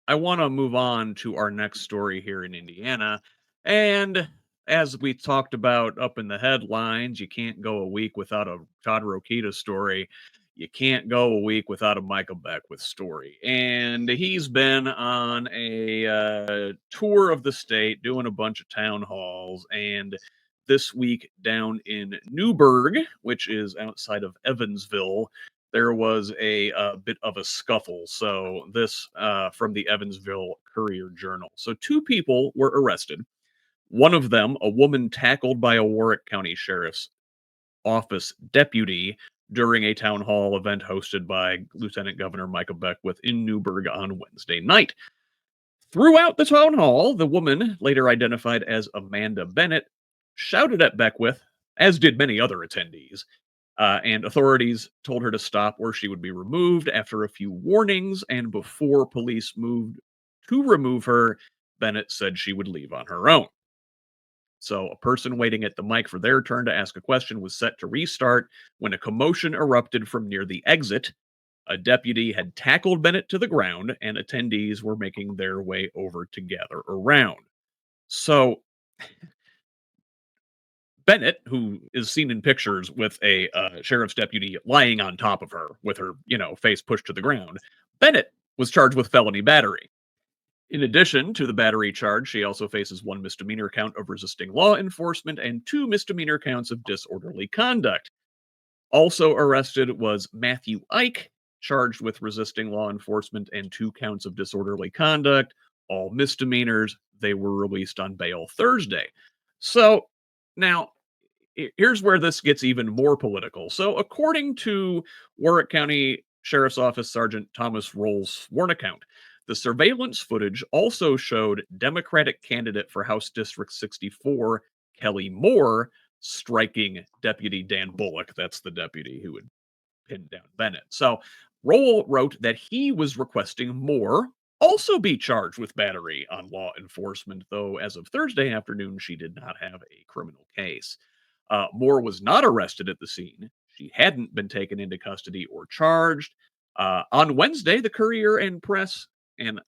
I want to move on to our next story here in Indiana. And as we talked about up in the headlines, you can't go a week without a Todd Rokita story. You can't go a week without a Micah Beckwith story. And he's been on a tour of the state doing a bunch of town halls. And this week down in Newburgh, which is outside of Evansville, there was a bit of a scuffle. So, this from the Evansville Courier Journal. So, two people were arrested. One of them, a woman tackled by a Warwick County Sheriff's Office deputy during a town hall event hosted by Lieutenant Governor Micah Beckwith in Newburgh on Wednesday night. Throughout the town hall, the woman, later identified as Amanda Bennett, shouted at Beckwith, as did many other attendees, and authorities told her to stop or she would be removed after a few warnings. And before police moved to remove her, Bennett said she would leave on her own. So, a person waiting at the mic for their turn to ask a question was set to restart when a commotion erupted from near the exit. A deputy had tackled Bennett to the ground, and attendees were making their way over to gather around. So, Bennett, who is seen in pictures with a sheriff's deputy lying on top of her with her, face pushed to the ground, Bennett was charged with felony battery. In addition to the battery charge, she also faces one misdemeanor count of resisting law enforcement and two misdemeanor counts of disorderly conduct. Also arrested was Matthew Ike, charged with resisting law enforcement and two counts of disorderly conduct, all misdemeanors. They were released on bail Thursday. So now here's where this gets even more political. So, according to Warwick County Sheriff's Office Sergeant Thomas Roll's sworn account, the surveillance footage also showed Democratic candidate for House District 64, Kelly Moore, striking Deputy Dan Bullock. That's the deputy who had pinned down Bennett. So, Roll wrote that he was requesting Moore also be charged with battery on law enforcement, though as of Thursday afternoon, she did not have a criminal case. Moore was not arrested at the scene. She hadn't been taken into custody or charged. On Wednesday, the Courier and Press, and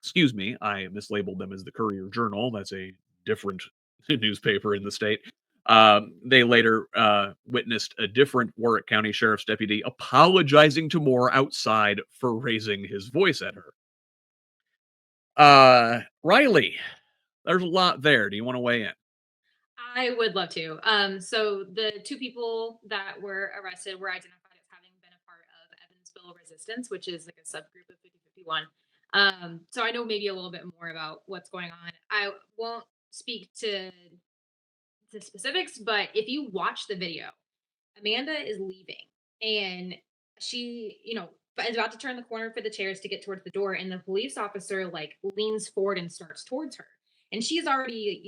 excuse me, I mislabeled them as the Courier Journal. That's a different newspaper in the state. They later witnessed a different Warwick County Sheriff's deputy apologizing to Moore outside for raising his voice at her. Riley, there's a lot there. Do you want to weigh in? I would love to. So the two people that were arrested were identified as having been a part of Evansville Resistance, which is like a subgroup of 5051. So I know maybe a little bit more about what's going on. I won't speak to the specifics, but if you watch the video, Amanda is leaving and she, is about to turn the corner for the chairs to get towards the door, and the police officer like leans forward and starts towards her. And she's already,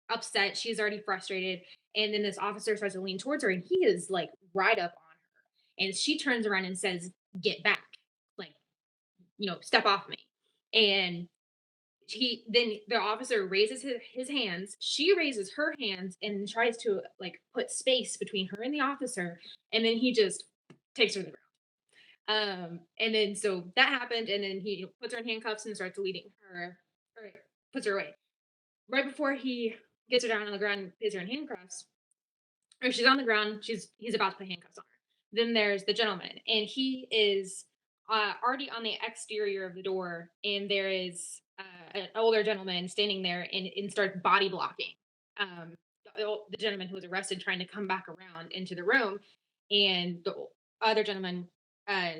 upset, she's already frustrated. And then this officer starts to lean towards her and he is like right up on her. And she turns around and says, "Get back. Like, step off me." And the officer raises his hands, she raises her hands and tries to like put space between her and the officer, and then he just takes her to the ground. And then so that happened, and then he puts her in handcuffs and starts leading her, or puts her away. Right before he gets her down on the ground and puts her in handcuffs, or she's on the ground, he's about to put handcuffs on her. Then there's the gentleman, and he is already on the exterior of the door, and there is an older gentleman standing there and starts body blocking the gentleman who was arrested, trying to come back around into the room. And the other gentleman uh,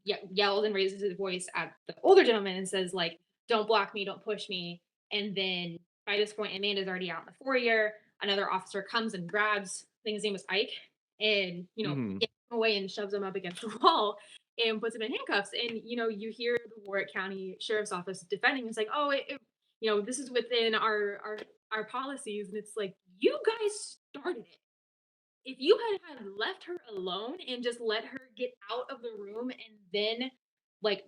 yells and raises his voice at the older gentleman and says, like, "Don't block me, don't push me." And then by this point, Amanda's already out in the foyer. Another officer comes and grabs, I think his name was Ike, and Hmm. gets him away and shoves him up against the wall and puts him in handcuffs. And you hear the Warwick County Sheriff's Office defending. It's like, "Oh, this is within our policies," and it's like, you guys started it. If you had left her alone and just let her get out of the room, and then like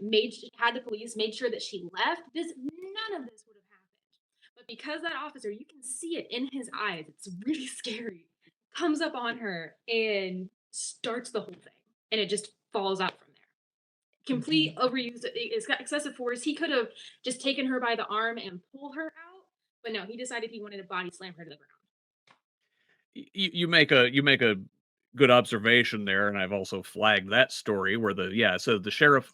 had the police made sure that she left, this none of this would have happened. But because that officer, you can see it in his eyes, it's really scary, comes up on her and starts the whole thing, and it just falls out from there. complete overuse, it's got excessive force. He could have just taken her by the arm and pull her out, but no, he decided he wanted to body slam her to the ground. You make a good observation there, and I've also flagged that story where so the sheriff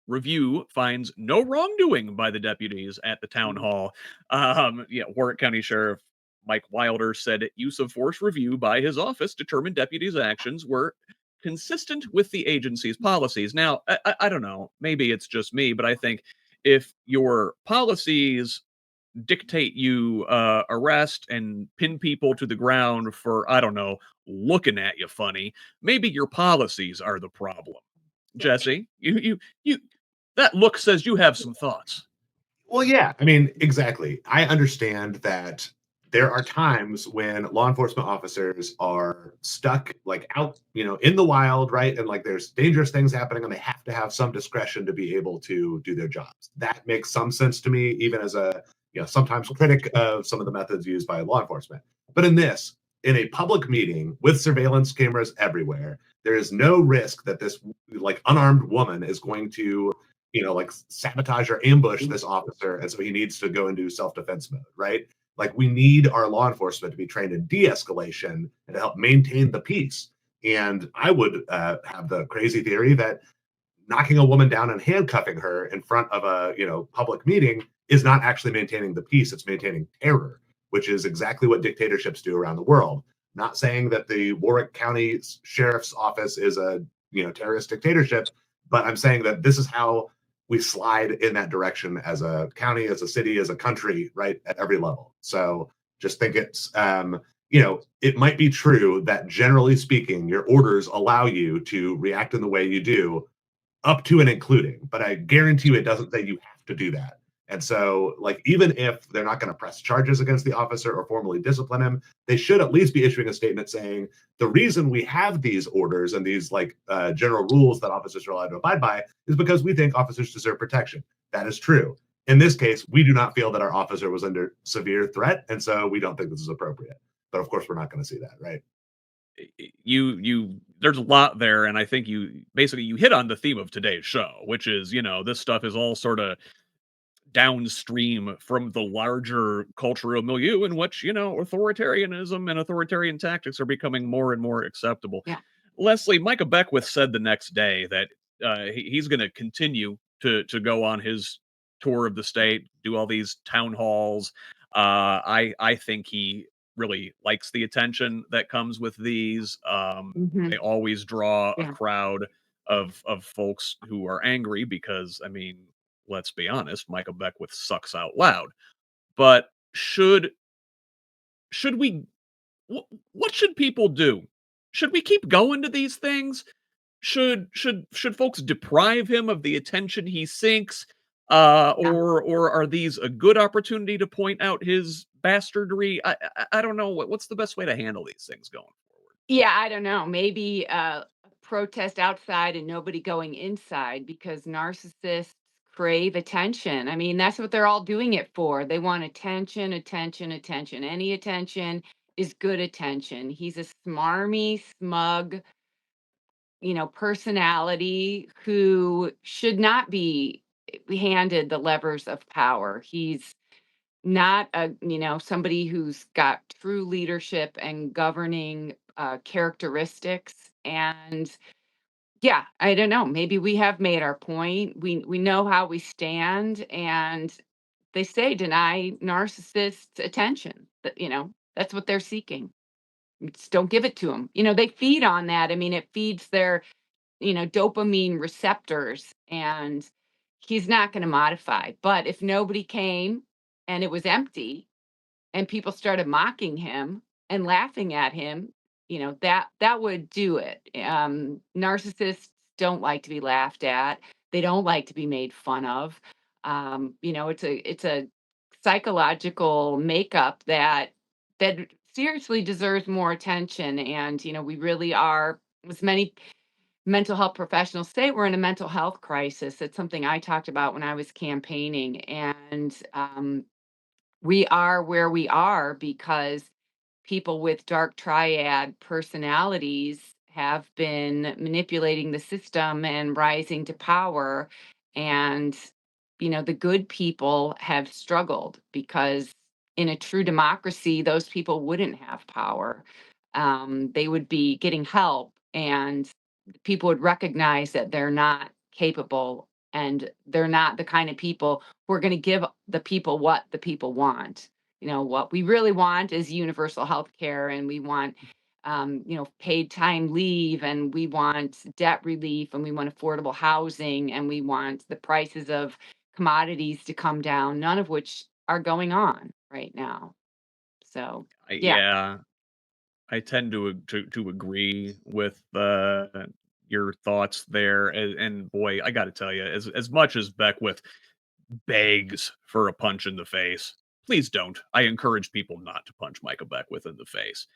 review finds no wrongdoing by the deputies at the town Mhm. hall. Warwick County Sheriff Mike Wilder said use of force review by his office determined deputies' actions were consistent with the agency's policies. Now, I don't know, maybe it's just me, but I think if your policies dictate you arrest and pin people to the ground for, I don't know, looking at you funny, maybe your policies are the problem. Right. Jesse, you that look says you have some thoughts. Well, yeah, I mean, exactly. I understand that there are times when law enforcement officers are stuck like out, in the wild, right? And like there's dangerous things happening and they have to have some discretion to be able to do their jobs. That makes some sense to me, even as a, sometimes critic of some of the methods used by law enforcement. But in a public meeting with surveillance cameras everywhere, there is no risk that this like unarmed woman is going to like sabotage or ambush this officer. And so he needs to go into self defense mode, right? Like we need our law enforcement to be trained in de escalation and to help maintain the peace. And I would have the crazy theory that knocking a woman down and handcuffing her in front of a public meeting is not actually maintaining the peace, it's maintaining terror, which is exactly what dictatorships do around the world. Not saying that the Warwick County Sheriff's Office is a terrorist dictatorship, but I'm saying that this is how we slide in that direction as a county, as a city, as a country, right, at every level. So just think it's it might be true that generally speaking your orders allow you to react in the way you do up to and including, but I guarantee you it doesn't say you have to do that. And so, like, even if they're not going to press charges against the officer or formally discipline him, they should at least be issuing a statement saying the reason we have these orders and these general rules that officers are allowed to abide by is because we think officers deserve protection. That is true. In this case, we do not feel that our officer was under severe threat, and so we don't think this is appropriate. But of course, we're not going to see that, right? You there's a lot there, and I think you hit on the theme of today's show, which is, this stuff is all sort of downstream from the larger cultural milieu in which, authoritarianism and authoritarian tactics are becoming more and more acceptable. Yeah. Leslie, Micah Beckwith said the next day that he's going to continue to go on his tour of the state, do all these town halls. I think he really likes the attention that comes with these. Mhm. They always draw a Yeah. crowd of folks who are angry because, I mean, let's be honest, Micah Beckwith sucks out loud. But should we what should people do? Should we keep going to these things? Should folks deprive him of the attention he seeks? Yeah. Or are these a good opportunity to point out his bastardry? I don't know what's the best way to handle these things going forward. Yeah, I don't know. Maybe a protest outside and nobody going inside because narcissists crave attention. I mean, that's what they're all doing it for. They want attention, attention, attention. Any attention is good attention. He's a smarmy, smug, personality who should not be handed the levers of power. He's not somebody who's got true leadership and governing characteristics. And yeah, I don't know, maybe we have made our point. We know how we stand, and they say deny narcissists attention. That's what they're seeking. Just don't give it to them. They feed on that. I mean, it feeds their dopamine receptors, and he's not going to modify. But if nobody came and it was empty and people started mocking him and laughing at him, that would do it. Narcissists don't like to be laughed at. They don't like to be made fun of. It's a psychological makeup that seriously deserves more attention. And we really are, as many mental health professionals say, we're in a mental health crisis. It's something I talked about when I was campaigning. And we are where we are because people with dark triad personalities have been manipulating the system and rising to power. And, the good people have struggled because in a true democracy, those people wouldn't have power. They would be getting help, and people would recognize that they're not capable and they're not the kind of people who are going to give the people what the people want. What we really want is universal health care, and we want paid time leave, and we want debt relief, and we want affordable housing, and we want the prices of commodities to come down, none of which are going on right now. So, yeah. Yeah, I tend to agree with your thoughts there, and boy, I got to tell you, as much as Beckwith begs for a punch in the face, please don't. I encourage people not to punch Micah Beckwith in the face.